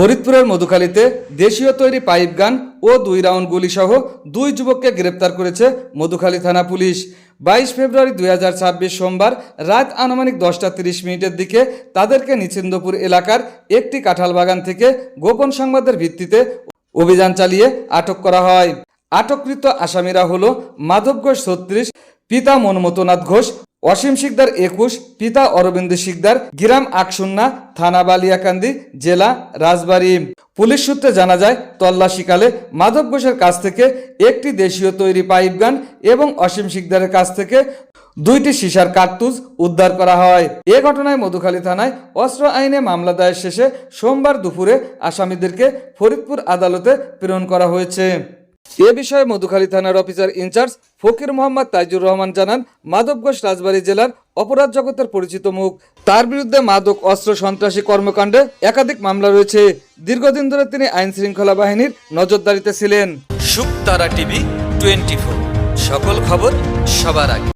ফরিদপুরের মধুখালীতে দেশীয় তৈরি পাইপ গান ও 2 রাউন্ড গুলিসহ 2 যুবককে গ্রেপ্তার করেছে মধুখালী থানা পুলিশ। 22 ফেব্রুয়ারি 2026 সোমবার রাত আনুমানিক 10টা 30 মিনিটের দিকে তাদেরকে নিচিন্দপুর এলাকার একটি কাঁঠাল বাগান থেকে গোপন সংবাদের ভিত্তিতে অভিযান চালিয়ে আটক করা হয়। আটককৃত আসামিরা হলো মাধব ঘোষ 36, পিতা মনমতনাথ ঘোষ, অসীম শিকদার 21, পিতা অরবিন্দ শিকদার, গ্রাম আকসুন্না, থানা বালিয়াকান্দি, জেলা রাজবাড়ী। পুলিশ সূত্রে জানা যায়, তল্লাশিকালে মাধব ঘোষের কাছ থেকে একটি দেশীয় তৈরি পাইপ গান এবং অসীম শিকদারের কাছ থেকে 2টি সীসার কার্তুজ উদ্ধার করা হয়। এ ঘটনায় মধুখালী থানায় অস্ত্র আইনে মামলা দায়ের শেষে সোমবার দুপুরে আসামিদেরকে ফরিদপুর আদালতে প্রেরণ করা হয়েছে। এ বিষয়ে মধুখালী থানার অফিসার ইনচার্জ ফকির মোহাম্মদ তাইজুর রহমান জানান, মাধব ঘোষ রাজবাড়ী জেলার অপরাধ জগতের পরিচিত মুখ। তার বিরুদ্ধে মাদক অস্ত্র সন্ত্রাসী কর্মকাণ্ডে একাধিক মামলা রয়েছে। দীর্ঘদিন ধরে তিনি আইন শৃঙ্খলা বাহিনীর নজরদারিতে ছিলেন। শুকতারা টিভি 24, সকল খবর সবার আগে।